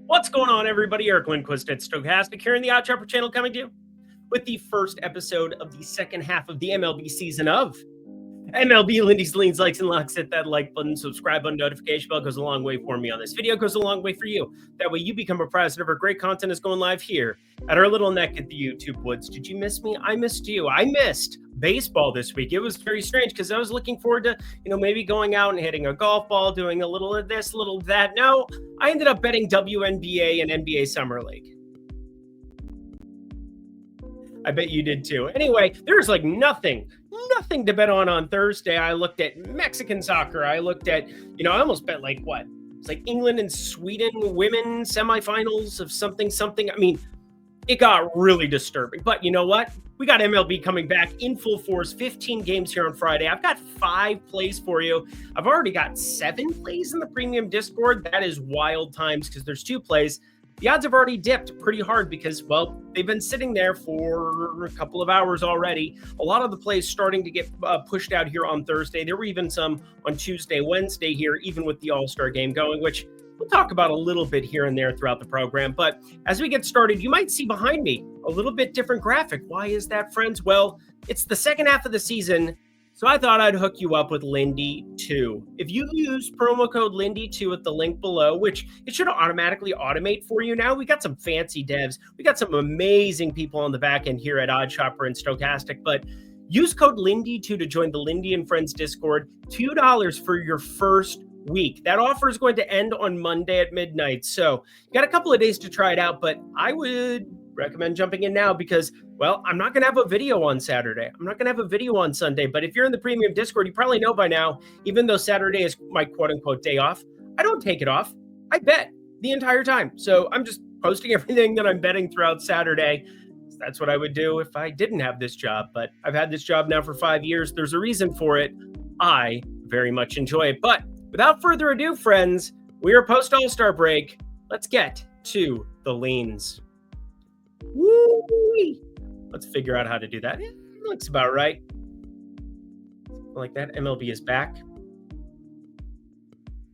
What's going on, everybody? Eric Lindquist at Stochastic here in the Odd Chopper channel, coming to you with the first episode of the second half of the MLB season of MLB. Lindy's leans, likes, and locks. Hit that like button, subscribe button, notification bell. Goes a long way for me on this video. Goes a long way for you. That way you become apprised of our great content is going live here at our little neck at the YouTube woods. Did you miss me? I missed you. I missed baseball this week. It was very strange because I was looking forward to, maybe going out and hitting a golf ball, doing a little of this, a little of that. No, I ended up betting WNBA and NBA Summer League. I bet you did too. Anyway, there's like nothing to bet on Thursday. I looked at Mexican soccer. I looked at, I almost bet like what? It's like England and Sweden women semifinals of something. I mean, it got really disturbing. But you know what? We got MLB coming back in full force, 15 games here on Friday. I've got 5 plays for you. I've already got 7 plays in the premium Discord. That is wild times because there's 2 plays. The odds have already dipped pretty hard because, well, they've been sitting there for a couple of hours already. A lot of the plays starting to get pushed out here on Thursday. There were even some on Tuesday, Wednesday here, even with the All-Star game going, which we'll talk about a little bit here and there throughout the program. But as we get started, you might see behind me a little bit different graphic. Why is that, friends? Well, it's the second half of the season, so I thought I'd hook you up with Lindy 2. If you use promo code Lindy 2 at the link below, which it should automatically automate for you now. We got some fancy devs. We got some amazing people on the back end here at Odd Chopper and Stochastic, but use code Lindy 2 to join the Lindy and Friends Discord. $2 for your first week. That offer is going to end on Monday at midnight. So you got a couple of days to try it out, but I would recommend jumping in now because, well, I'm not going to have a video on Saturday. I'm not going to have a video on Sunday, but if you're in the premium Discord, you probably know by now, even though Saturday is my quote unquote day off, I don't take it off. I bet the entire time. So I'm just posting everything that I'm betting throughout Saturday. That's what I would do if I didn't have this job, but I've had this job now for 5 years. There's a reason for it. I very much enjoy it. But without further ado, friends, we are post All-Star break. Let's get to the leans. Woo-wee. Let's figure out how to do that. Looks about right. Like that. MLB is back.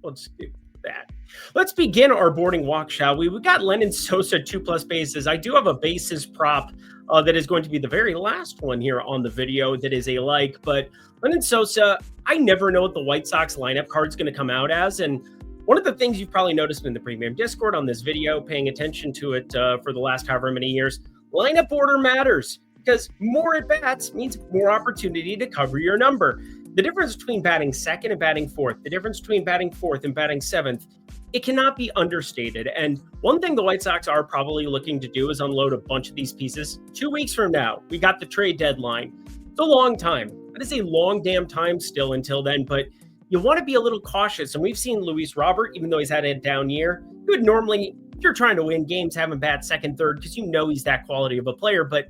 Let's do that. Let's begin our boarding walk, shall we? We got Lenyn Sosa 2+ bases. I do have a bases prop that is going to be the very last one here on the video that is a like, but Lenyn Sosa, I never know what the White Sox lineup card's going to come out as, and one of the things you've probably noticed in the premium Discord on this video, paying attention to it for the last however many years, lineup order matters because more at-bats means more opportunity to cover your number. The difference between batting second and batting fourth, the difference between batting fourth and batting seventh, it cannot be understated. And one thing the White Sox are probably looking to do is unload a bunch of these pieces. 2 weeks from now, we got the trade deadline. It's a long time. That is a long damn time still until then, but you want to be a little cautious. And we've seen Luis Robert, even though he's had a down year, he would normally, if you're trying to win games, have him bat second, third, because he's that quality of a player, but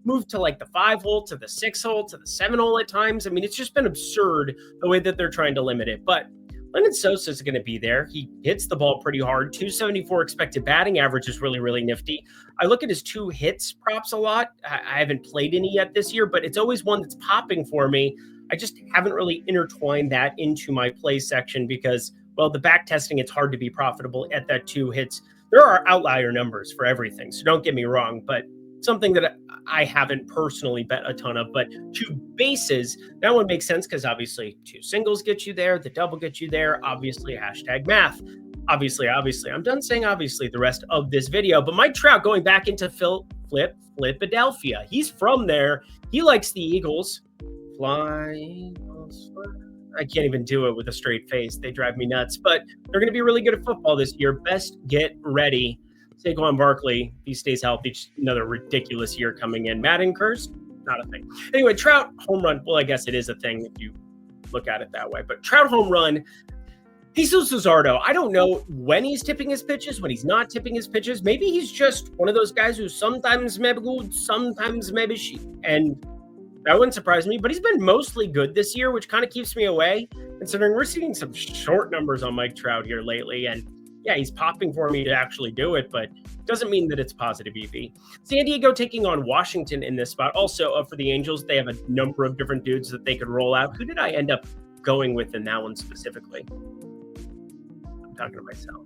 move to like the 5 hole, to the 6 hole, to the 7 hole at times. I mean, it's just been absurd the way that they're trying to limit it. But Lenyn Sosa is going to be there. He hits the ball pretty hard. 274 expected batting average is really, really nifty. I look at his 2 hits props a lot. I haven't played any yet this year, but it's always one that's popping for me. I just haven't really intertwined that into my play section because, well, the back testing, it's hard to be profitable at that 2 hits. There are outlier numbers for everything, so don't get me wrong, but something that I haven't personally bet a ton of. But 2 bases, that one makes sense because obviously 2 singles get you there, the double gets you there, obviously hashtag math. Obviously, I'm done saying obviously the rest of this video, but Mike Trout going back into Philadelphia. He's from there. He likes the Eagles. Fly. I can't even do it with a straight face. They drive me nuts, but they're going to be really good at football this year. Best get ready. Saquon Barkley, if he stays healthy, just another ridiculous year coming in. Madden curse, not a thing. Anyway, Trout home run. Well, I guess it is a thing if you look at it that way, but Trout home run. Jesus Luzardo, I don't know when he's tipping his pitches, when he's not tipping his pitches. Maybe he's just one of those guys who sometimes maybe good, sometimes maybe shit. And that wouldn't surprise me, but he's been mostly good this year, which kind of keeps me away, considering we're seeing some short numbers on Mike Trout here lately. And yeah, he's popping for me to actually do it, but doesn't mean that it's positive EV. San Diego taking on Washington in this spot. Also, for the Angels, they have a number of different dudes that they could roll out. Who did I end up going with in that one specifically? I'm talking to myself.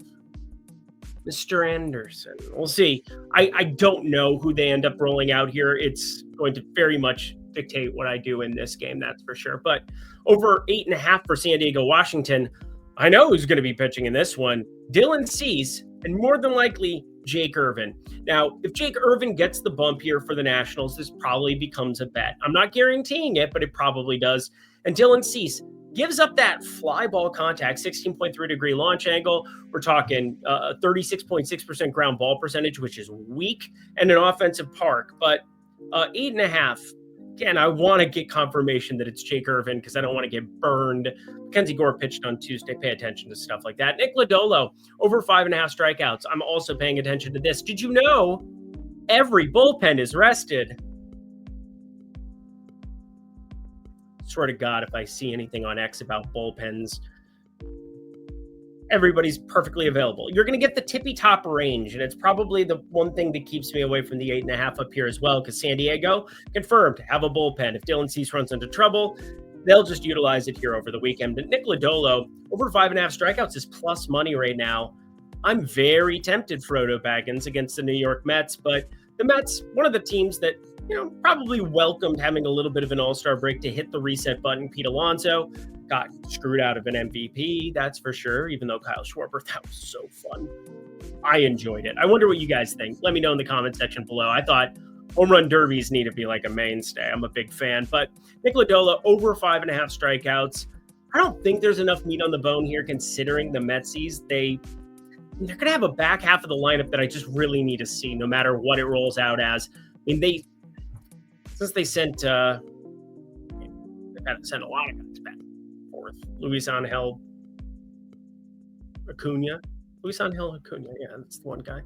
Mr. Anderson. We'll see. I don't know who they end up rolling out here. It's going to very much dictate what I do in this game, that's for sure. But over 8.5 for San Diego, Washington, I know who's going to be pitching in this one. Dylan Cease, and more than likely, Jake Irvin. Now, if Jake Irvin gets the bump here for the Nationals, this probably becomes a bet. I'm not guaranteeing it, but it probably does. And Dylan Cease gives up that fly ball contact, 16.3 degree launch angle. We're talking 36.6% ground ball percentage, which is weak, and an offensive park. But 8.5, again, I want to get confirmation that it's Jake Irvin because I don't want to get burned. Mackenzie Gore pitched on Tuesday. Pay attention to stuff like that. Nick Lodolo, over 5.5 strikeouts. I'm also paying attention to this. Did you know every bullpen is rested? Swear to God, if I see anything on X about bullpens, everybody's perfectly available. You're going to get the tippy top range, and it's probably the one thing that keeps me away from the 8.5 up here as well, because San Diego, confirmed, have a bullpen. If Dylan Cease runs into trouble, they'll just utilize it here over the weekend. But Nick Lodolo, over 5.5 strikeouts is plus money right now. I'm very tempted for Odo Baggins against the New York Mets, but the Mets, one of the teams that, probably welcomed having a little bit of an all-star break to hit the reset button. Pete Alonso got screwed out of an MVP, that's for sure, even though Kyle Schwarber, that was so fun. I enjoyed it. I wonder what you guys think. Let me know in the comment section below. I thought home run derbies need to be like a mainstay. I'm a big fan. But Nick Lodolo, over 5.5 strikeouts. I don't think there's enough meat on the bone here considering the Metsies. They're going to have a back half of the lineup that I just really need to see, no matter what it rolls out as. I mean, since they sent, they've had to send a lot of guys back and forth. Luis Angel Acuna. Yeah, that's the one guy.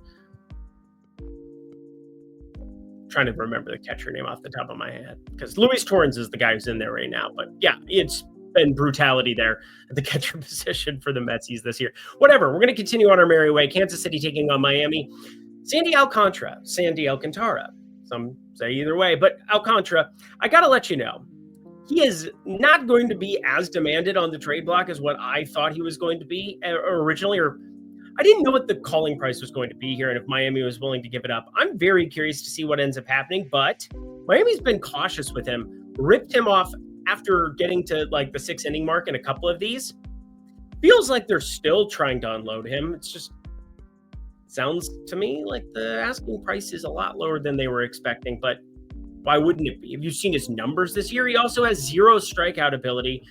Trying to remember the catcher name off the top of my head, because Luis Torrens is the guy who's in there right now. But yeah, it's been brutality there at the catcher position for the Metsies this year. Whatever, we're going to continue on our merry way. Kansas City taking on Miami. Sandy Alcantara. Some say either way, but Alcantara, I got to let you know, he is not going to be as demanded on the trade block as what I thought he was going to be originally, or I didn't know what the calling price was going to be here and if Miami was willing to give it up. I'm very curious to see what ends up happening, but Miami's been cautious with him, ripped him off after getting to like the 6th inning mark in a couple of these. Feels like they're still trying to unload him. It's just sounds to me like the asking price is a lot lower than they were expecting, but why wouldn't it be? Have you seen his numbers this year? He also has 0 strikeout ability,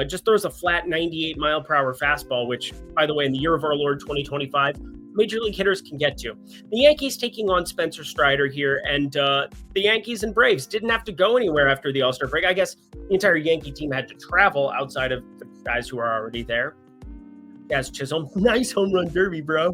just throws a flat 98-mile-per-hour fastball, which, by the way, in the year of our Lord 2025, major league hitters can get to. The Yankees taking on Spencer Strider here, and the Yankees and Braves didn't have to go anywhere after the All-Star break. I guess the entire Yankee team had to travel outside of the guys who are already there. Yes, Chisholm, nice home run derby, bro.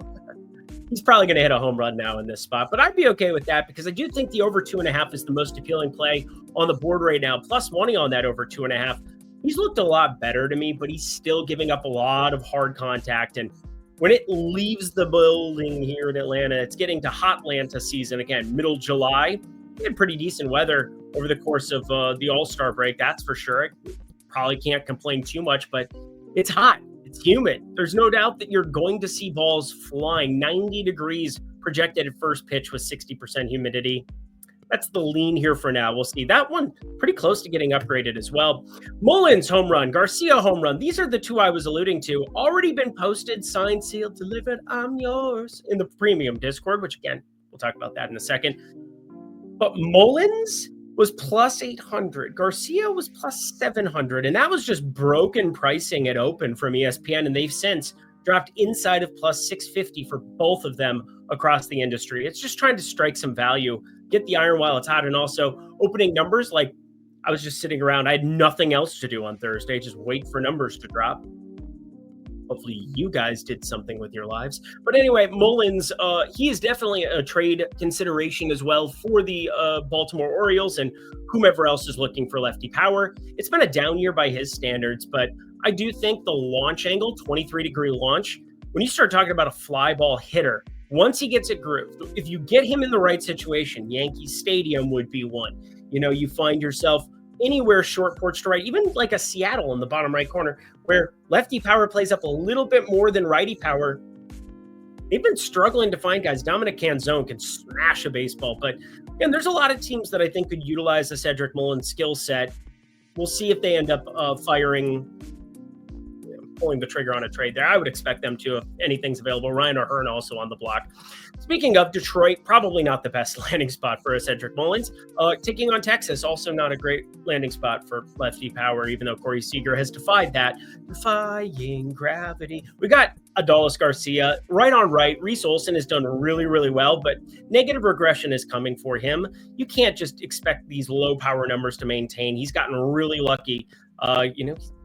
He's probably going to hit a home run now in this spot, but I'd be okay with that because I do think the over 2.5 is the most appealing play on the board right now. Plus money on that over 2.5. He's looked a lot better to me, but he's still giving up a lot of hard contact. And when it leaves the building here in Atlanta, it's getting to Hotlanta season again, middle July. We had pretty decent weather over the course of the All-Star break, that's for sure. Probably can't complain too much, but it's hot. It's humid. There's no doubt that you're going to see balls flying. 90 degrees projected at first pitch with 60% humidity. That's the lean here for now. We'll see. That one pretty close to getting upgraded as well. Mullins home run, Garcia home run. These are the two I was alluding to. Already been posted, signed, sealed, delivered, I'm yours in the premium Discord, which again, we'll talk about that in a second. But Mullins was plus 800. Garcia was plus 700. And that was just broken pricing at open from ESPN. And they've since dropped inside of plus 650 for both of them across the industry. It's just trying to strike some value, get the iron while it's hot. And also opening numbers, like I was just sitting around. I had nothing else to do on Thursday. Just wait for numbers to drop. Hopefully you guys did something with your lives. But anyway, Mullins, he is definitely a trade consideration as well for the Baltimore Orioles and whomever else is looking for lefty power. It's been a down year by his standards, but I do think the launch angle, 23-degree launch, when you start talking about a fly ball hitter, once he gets it grooved, if you get him in the right situation, Yankee Stadium would be one. You know, you find yourself anywhere short porch to right, even like a Seattle in the bottom right corner, where lefty power plays up a little bit more than righty power. they've been struggling to find guys. Dominic Canzone can smash a baseball, but again, there's a lot of teams that I think could utilize the Cedric Mullins skill set. We'll see if they end up pulling the trigger on a trade there. I would expect them to if anything's available. Ryan O'Hearn also on the block. Speaking of Detroit, probably not the best landing spot for a Cedric Mullins. Taking on Texas, also not a great landing spot for lefty power, even though Corey Seager has defied that. Defying gravity. We got Adolis Garcia right on right. Reese Olson has done really, really well, but negative regression is coming for him. You can't just expect these low power numbers to maintain. He's gotten really lucky.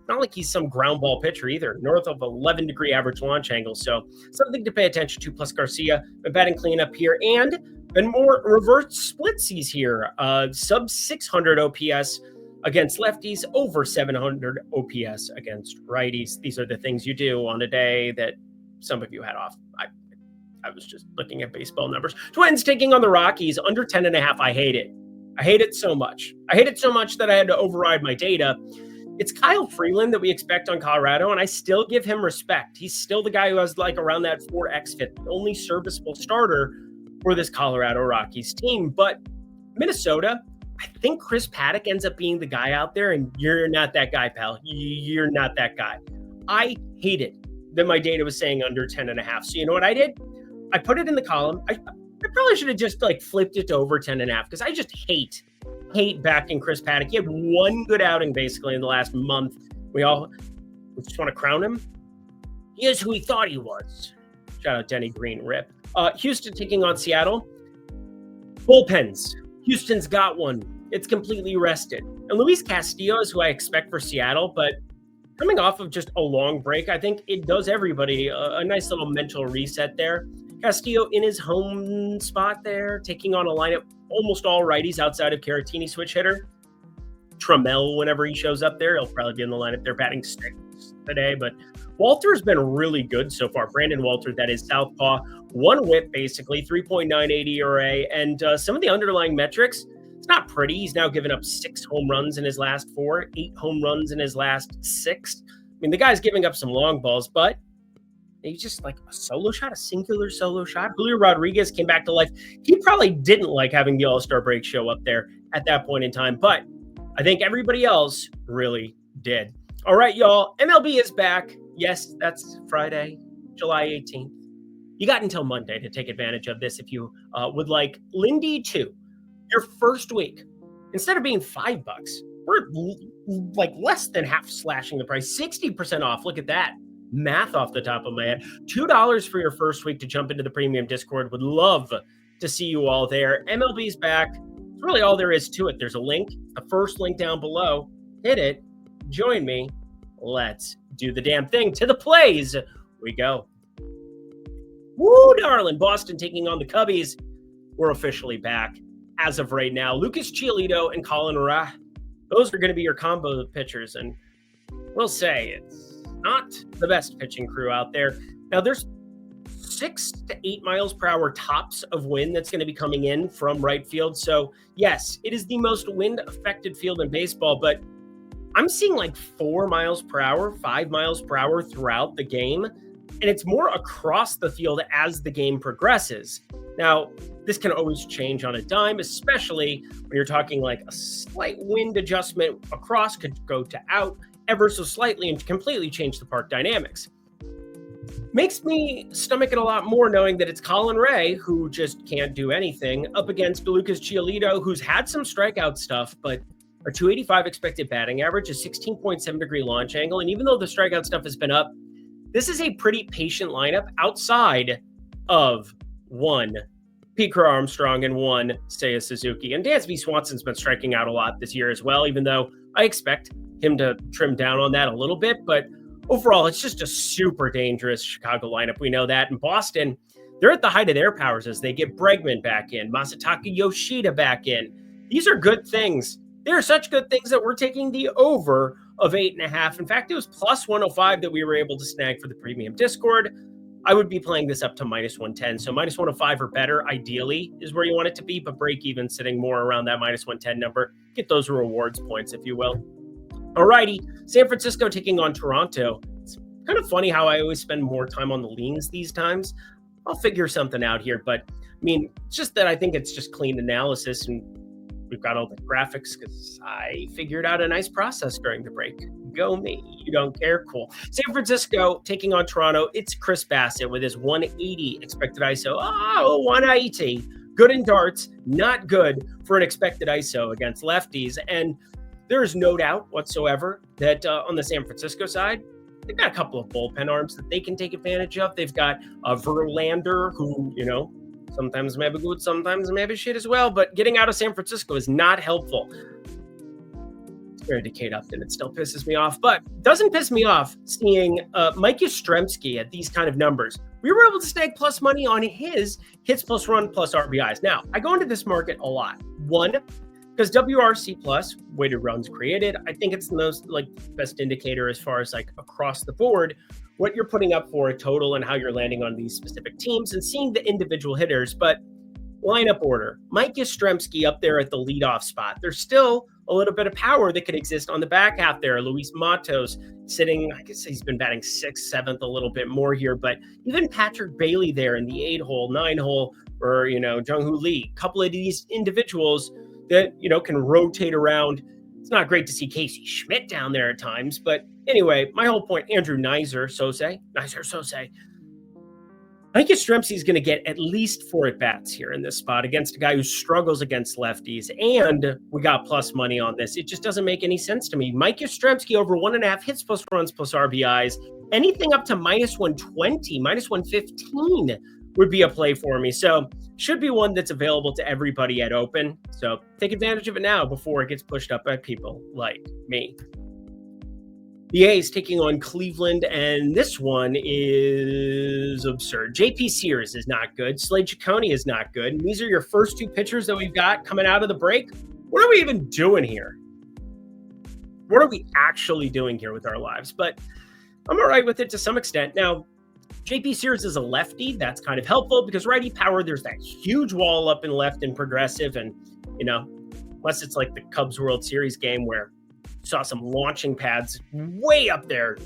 Not like he's some ground ball pitcher either, north of 11-degree average launch angle. So something to pay attention to. Plus Garcia, been batting cleanup here and been more reverse splitsies here. Sub 600 OPS against lefties, over 700 OPS against righties. These are the things you do on a day that some of you had off. I was just looking at baseball numbers. Twins taking on the Rockies, under 10.5. I hate it. I hate it so much. I hate it so much that I had to override my data. It's Kyle Freeland that we expect on Colorado, and I still give him respect. He's still the guy who has like around that 4x fit, the only serviceable starter for this Colorado Rockies team. But Minnesota, I think Chris Paddock ends up being the guy out there, and you're not that guy, pal. You're not that guy. I hated that my data was saying under 10.5. So you know what I did? I put it in the column. I probably should have just like flipped it to over 10.5 because I just hate backing Chris Paddock. He had one good outing basically in the last month. We just want to crown him. He is who he thought he was. Shout out Denny Green, rip. Houston taking on Seattle. Bullpens. Houston's got one. It's completely rested. And Luis Castillo is who I expect for Seattle, but coming off of just a long break, I think it does everybody a nice little mental reset there. Castillo in his home spot there, taking on a lineup almost all righties outside of Caratini, switch hitter. Trammell, whenever he shows up there, he'll probably be in the lineup. They're batting sticks today, but Walter's been really good so far. Brandon Walter, that is southpaw, one whip basically, 3.98 ERA, and some of the underlying metrics, it's not pretty. He's now given up 6 home runs in his last 4, 8 home runs in his last 6. I mean, the guy's giving up some long balls, but he's just like a solo shot, a singular solo shot. Julio Rodriguez came back to life. He probably didn't like having the All-Star break show up there at that point in time, but I think everybody else really did. All right, y'all. MLB is back. Yes, that's Friday, July 18th. You got until Monday to take advantage of this if you would like. Lindy 2, your first week, instead of being $5, we're like less than half slashing the price, 60% off. Look at that. Math off the top of my head. $2 for your first week to jump into the premium Discord. Would love to see you all there. MLB's back. It's really all there is to it. There's a link, the first link down below. Hit it. Join me. Let's do the damn thing. To the plays we go. Woo, darling. Boston taking on the Cubbies. We're officially back as of right now. Lucas Giolito and Colin Ra. Those are going to be your combo pitchers. And we'll say it's not the best pitching crew out there. Now, there's 6 to 8 miles per hour tops of wind that's going to be coming in from right field. So, yes, it is the most wind-affected field in baseball, but I'm seeing like 4 miles per hour, 5 miles per hour throughout the game, and it's more across the field as the game progresses. Now, this can always change on a dime, especially when you're talking like a slight wind adjustment across could go to out ever so slightly and completely change the park dynamics. Makes me stomach it a lot more knowing that it's Colin Ray, who just can't do anything, up against Lucas Giolito, who's had some strikeout stuff, but a 285 expected batting average, a 16.7-degree launch angle, and even though the strikeout stuff has been up, this is a pretty patient lineup outside of 1 Pete Crow Armstrong and 1 Seiya Suzuki. And Dansby Swanson's been striking out a lot this year as well, even though I expect him to trim down on that a little bit. But overall, it's just a super dangerous Chicago lineup. We know that. In Boston, they're at the height of their powers as they get Bregman back in, Masataka Yoshida back in. These are good things. They are such good things that we're taking the over of 8.5. In fact, it was plus 105 that we were able to snag for the premium Discord. I would be playing this up to minus 110. So minus 105 or better, ideally, is where you want it to be, but break even sitting more around that minus 110 number. Get those rewards points, if you will. Alrighty, San Francisco taking on Toronto. It's kind of funny how I always spend more time on the leans these times. I'll figure something out here. But I mean, it's just that I think it's just clean analysis, and we've got all the graphics because I figured out a nice process during the break. Go me. You don't care? Cool. San Francisco taking on Toronto. It's Chris Bassett with his 180 expected ISO. Oh, 180. Good in darts, not good for an expected ISO against lefties. And there's no doubt whatsoever that on the San Francisco side, they've got a couple of bullpen arms that they can take advantage of. They've got a Verlander who, sometimes maybe good, sometimes maybe shit as well. But getting out of San Francisco is not helpful. It's very decayed up, and it still pisses me off. But doesn't piss me off seeing Mike Yastrzemski at these kind of numbers. We were able to snag plus money on his hits plus run plus RBIs. Now, I go into this market a lot. One, because WRC plus, weighted runs created, I think it's the most best indicator as far as across the board, what you're putting up for a total and how you're landing on these specific teams and seeing the individual hitters. But lineup order, Mike Yastrzemski up there at the leadoff spot. There's still a little bit of power that could exist on the back half there. Luis Matos sitting, I guess he's been batting 6th, 7th, a little bit more here, but even Patrick Bailey there in the 8-hole, 9-hole, or, Jung-Hoo Lee, a couple of these individuals that, can rotate around. It's not great to see Casey Schmidt down there at times, but anyway, my whole point, Andrew Nizer Sose. I think Yastrzemski is going to get at least 4 at-bats here in this spot against a guy who struggles against lefties, and we got plus money on this. It just doesn't make any sense to me. Mike Yastrzemski over 1.5 hits plus runs plus RBIs. Anything up to minus 120, minus 115 would be a play for me. So should be one that's available to everybody at open. So take advantage of it now before it gets pushed up by people like me. The A's taking on Cleveland, and this one is absurd. JP Sears is not good. Slade Ciccone is not good. And these are your first 2 pitchers that we've got coming out of the break. What are we even doing here? What are we actually doing here with our lives? But I'm all right with it to some extent. Now, JP Sears is a lefty. That's kind of helpful because righty power, there's that huge wall up in left and progressive. And, unless it's like the Cubs World Series game where saw some launching pads way up there.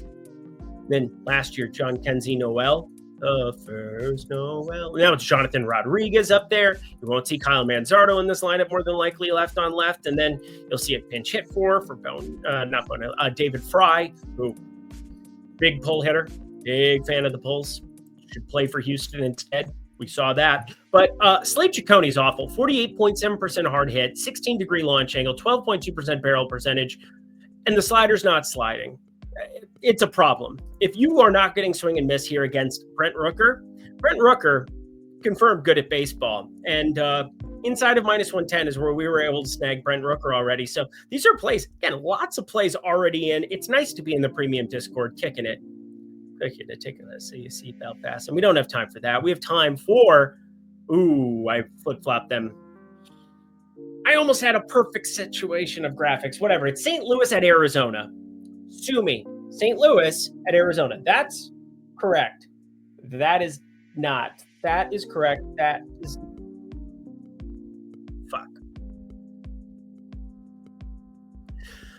Then last year, John Kenzie Noel, the first Noel. Now it's Jonathan Rodriguez up there. You won't see Kyle Manzardo in this lineup more than likely left on left. And then you'll see a pinch hit for David Fry, who big pull hitter, big fan of the pulls. Should play for Houston instead. We saw that. But Slade Ciccone is awful. 48.7% hard hit, 16-degree launch angle, 12.2% barrel percentage, and the slider's not sliding. It's a problem. If you are not getting swing and miss here against Brent Rooker confirmed good at baseball. And inside of minus 110 is where we were able to snag Brent Rooker already. So these are plays, again, lots of plays already in. It's nice to be in the premium Discord kicking it. To take a seatbelt fast. And we don't have time for that. We have time for, I flip-flopped them. I almost had a perfect situation of graphics. Whatever. It's St. Louis at Arizona. Sue me. St. Louis at Arizona. That's correct. That is not. That is correct. That is... Fuck.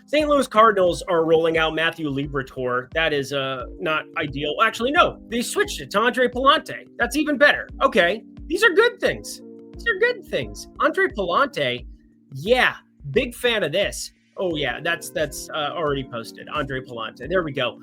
St. Louis Cardinals are rolling out Matthew Liberatore. That is not ideal. Actually, no. They switched it to Andre Pallante. That's even better. Okay. These are good things. Andre Pallante, yeah. Big fan of this. Oh, yeah. That's already posted. Andre Pallante. There we go.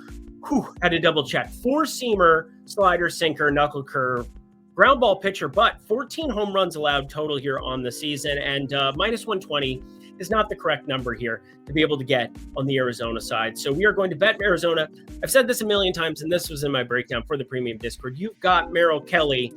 Had to double check. 4-seamer, slider, sinker, knuckle curve. Ground ball pitcher, but 14 home runs allowed total here on the season. And minus 120 is not the correct number here to be able to get on the Arizona side. So we are going to bet Arizona. I've said this a million times, and this was in my breakdown for the premium Discord. You've got Merrill Kelly.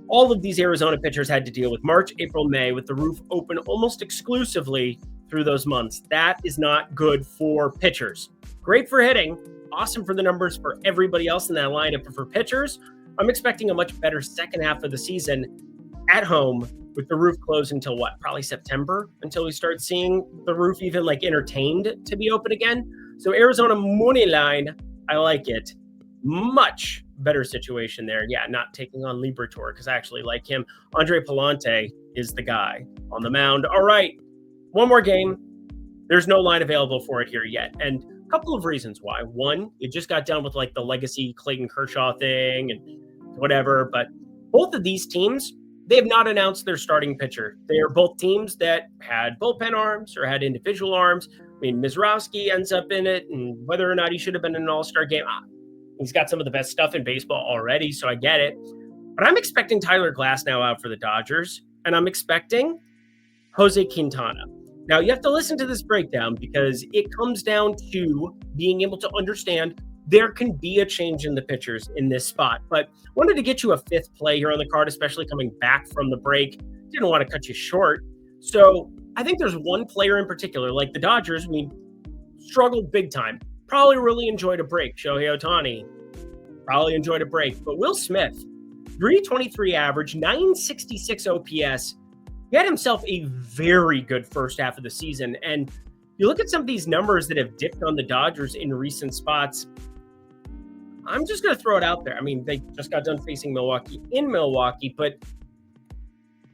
All of these Arizona pitchers had to deal with March, April, May with the roof open almost exclusively through those months. That is not good for pitchers. Great for hitting. Awesome for the numbers for everybody else in that lineup. But for pitchers, I'm expecting a much better second half of the season at home with the roof closed until what? Probably September until we start seeing the roof even entertained to be open again. So Arizona money line, I like it. Much better situation there. Yeah, not taking on Liberatore because I actually like him. Andre Pallante is the guy on the mound. All right, one more game. There's no line available for it here yet. And a couple of reasons why. One, it just got done with the legacy Clayton Kershaw thing and whatever, but Both of these teams, they have not announced their starting pitcher. They are both teams that had bullpen arms or had individual arms. I mean, Mizrowski ends up in it, and whether or not he should have been in an all-star game, he's got some of the best stuff in baseball already, so I get it. But I'm expecting Tyler Glasnow out for the Dodgers, and I'm expecting Jose Quintana. Now, you have to listen to this breakdown because it comes down to being able to understand there can be a change in the pitchers in this spot. But wanted to get you a fifth play here on the card, especially coming back from the break. Didn't want to cut you short. So I think there's one player in particular, like the Dodgers, struggled big time. Probably really enjoyed a break. Shohei Ohtani probably enjoyed a break. But Will Smith, 323 average, 966 OPS. He had himself a very good first half of the season. And you look at some of these numbers that have dipped on the Dodgers in recent spots. I'm just going to throw it out there. I mean, they just got done facing Milwaukee in Milwaukee, but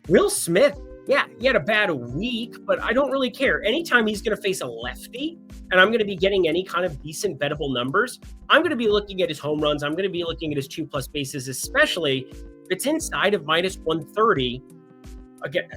Will Smith, yeah, he had a bad week, but I don't really care. Anytime he's going to face a lefty and I'm going to be getting any kind of decent bettable numbers, I'm going to be looking at his home runs. I'm going to be looking at his 2+ bases, especially if it's inside of -130. Again,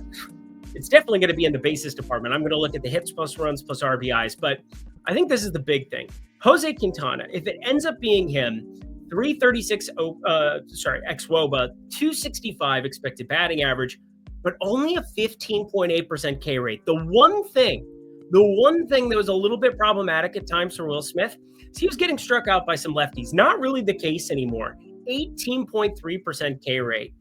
it's definitely going to be in the bases department. I'm going to look at the hits plus runs plus RBIs, but I think this is the big thing. Jose Quintana, if it ends up being him, 336 xWOBA, 265 expected batting average, but only a 15.8% K rate. The one thing that was a little bit problematic at times for Will Smith is he was getting struck out by some lefties. Not really the case anymore. 18.3% K rate.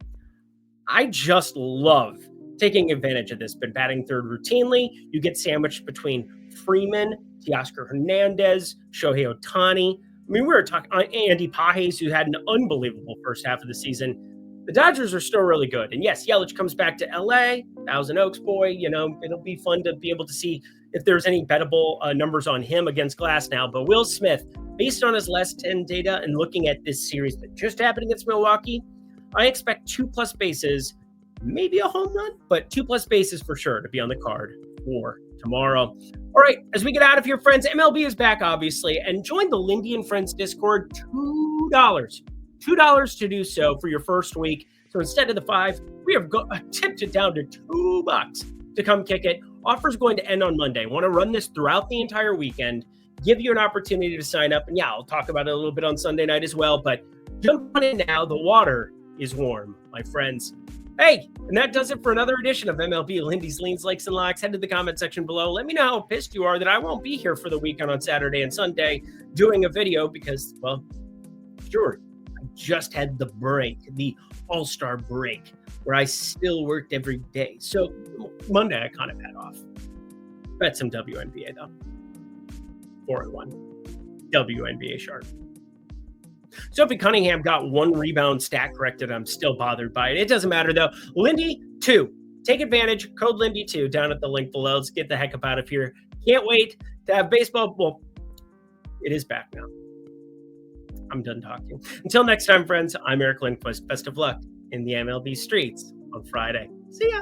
I just love taking advantage of this. Been batting third routinely. You get sandwiched between Freeman, Teoscar Hernandez, Shohei Ohtani. I mean, we were talking Andy Pajes, who had an unbelievable first half of the season. The Dodgers are still really good. And yes, Yelich comes back to LA, Thousand Oaks boy. It'll be fun to be able to see if there's any bettable numbers on him against Glasnow. But Will Smith, based on his last 10 data and looking at this series that just happened against Milwaukee, I expect 2+ bases, maybe a home run, but 2+ bases for sure to be on the card for tomorrow. All right, as we get out of here, friends, MLB is back, obviously, and join the Lindy and Friends Discord. $2 to do so for your first week. So instead of the $5, we have tipped it down to $2 to come kick it. Offer's going to end on Monday. Want to run this throughout the entire weekend, give you an opportunity to sign up. And yeah, I'll talk about it a little bit on Sunday night as well, but jump on in now. The water is warm, my friends. Hey, and that does it for another edition of MLB Lindy's Leans, Likes, and Locks. Head to the comment section below. Let me know how pissed you are that I won't be here for the weekend on Saturday and Sunday doing a video because, well, sure, I just had the break, the all-star break, where I still worked every day. So Monday I kind of had off. Bet some WNBA, though. 4-1. WNBA sharp. Sophie Cunningham got 1 rebound stat corrected. I'm still bothered by it. It doesn't matter, though. Lindy 2. Take advantage. Code Lindy 2 down at the link below. Let's get the heck up out of here. Can't wait to have baseball. Well, it is back now. I'm done talking. Until next time, friends, I'm Eric Lindquist. Best of luck in the MLB streets on Friday. See ya.